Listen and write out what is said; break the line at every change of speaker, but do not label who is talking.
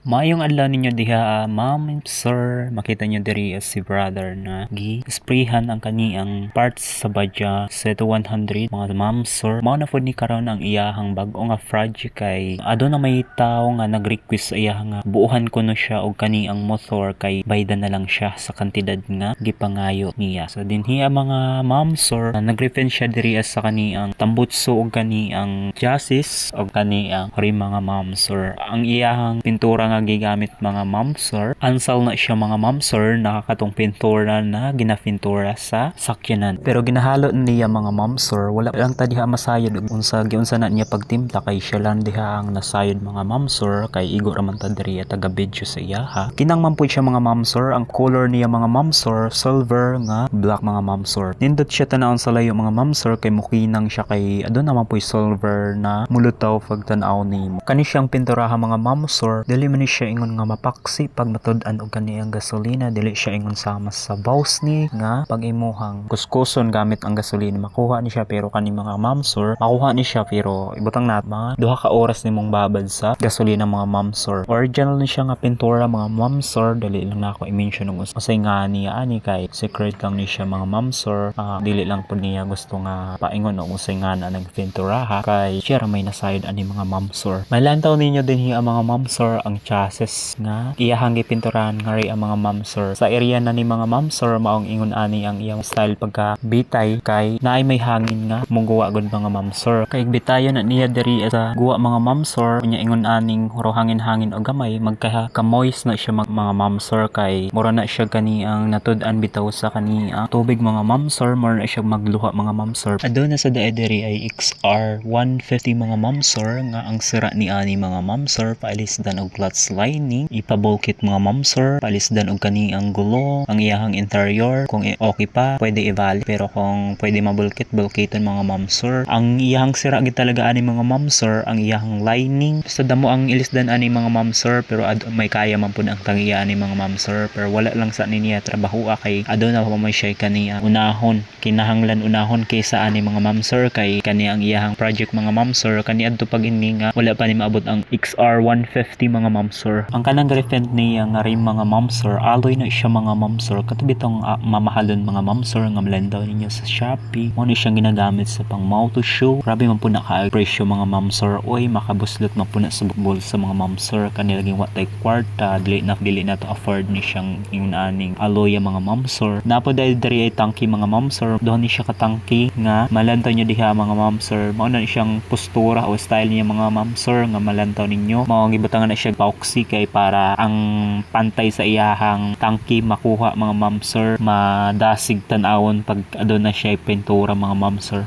Maayong adlaw ninyo diha, ma'am, sir. Makita nyo diri si brother na gi-sprayhan ang kaniyang parts sa badya Seto 100. Mga ma'am, sir, mao na pod ni karon ang iyahang bag-o nga project kay aduna may tawo nga nag-request sa iya nga buuhan ko no siya og kaniyang motor kay bayda na lang siya sa kantidad nga gipangayo niya. So dinhi mga ma'am, sir, nag-refund siya diri sa kaniyang tambutso og kaniyang chassis og kaniyang rim mga ma'am, sir. Ang iyahang pintura nga gigamit mga ma'am, sir, ansal na siya mga ma'am, sir, nakakatong pintura na ginapintura sa sakyanan. Pero ginahalo niya mga ma'am, sir, wala lang ta diha masayod unsa giunsa na niya pagtimpla kay siya lang diha ang nasayod mga ma'am, sir, kay igo ra man ta diri taga video sa iya ha. Kinang man pud siya mga ma'am, sir, ang color niya mga ma'am, sir, silver nga black mga ma'am, sir. Nindot siya tanawon sa layo mga ma'am, sir, kay mukinang siya kay adun naman po silver na mulutaw pag tan-aw nimo. Kani siyang pinturaha mga ma'am, sir, dili man ni siya ingon nga mapaksi pag matud-an og kaniyang gasolina, dili siya ingon sama sa baws ni nga pag imuhang kuskuson gamit ang gasolina makuha ni siya, pero kani mga ma'am, sir, makuha ni siya pero ibutang nat mga 2 ka oras nimong babad sa gasolina mga ma'am, sir. Original ni siya nga pintura mga ma'am, sir, dili lang na ako i-mention og usay nga niya ani kay secret lang ni siya mga ma'am, sir. Dili lang pud niya gusto nga paingon og usay nga na nagpintura ha kay siya ra may nasayod ani mga ma'am, sir. May lantaw ninyo din hiya mga ma'am, sir, ang chassis nga iyahang gipinturahan nga ri ang mga ma'am, sir. Sa area na ni mga ma'am, sir, maong ingon ani ang iyang style pagka bitay kay naay may hangin nga mungguwa gud mga ma'am, sir. Kay bitayon na niya diri sa guwa mga ma'am, sir, unya ingon aning huro hangin-hangin o gamay magka-moist na siya mga ma'am, sir, kay mura na siya kani ang natud-an bitaw sa kani ang tubig mga ma'am, sir, mura na siya magluha mga ma'am, sir. Aduna sa dae diri ay XR 150 mga ma'am, sir, nga ang sira ni ani mga ma'am, sir, paalisdan og clutch lining, ipabulkit mga ma'am, sir, paalisdan og kani ang gulong, ang iyahang interior kung okay pa pwede i-valid, pero kung pwede bulkiton mga ma'am, sir. Ang iyahang sira gid talaga ani mga ma'am, sir, ang iyahang lining. Basta damo ang ilisdan ani mga ma'am, sir, pero may kaya man pud ang tangiya ani mga ma'am, sir, pero wala lang sa niya trabaho kay aduna pa may siya kani unahon, kinahanglan unahon kaysa ani mga ma'am, sir, kay kani ang iyahang project mga ma'am, sir, kani adto pag ini nga wala pa ni maabot ang XR 150 mga ma'am, sir. Ang kanang refend niya nga rim mga ma'am, sir, alloy na siya mga ma'am, sir, katabi tong mamahalon mga ma'am, sir, nga malandaw ninyo sa Shopee. Mo ni siyang ginagamit sa pang moto show. Grabe man po na ka-presyo mga ma'am, sir. Oy, makabuslot man po na sa bulsa mga ma'am, sir. Kani laging watay kwarta, dili na to afford ni siyang aning alloy mga ma'am, sir. Napo dahil dari ay tangki mga ma'am, sir. Doon ni siya katangki nga malantaw niyo diha mga ma'am, sir. Mao na siyang postura o style niya mga ma'am, sir, nga malantaw ninyo. Mao ang gibutangan na siya epoxy kay para ang pantay sa iyahang tangki makuha mga ma'am, sir, madasig tan-awon pag aduna siya pintura mga ma'am, sir.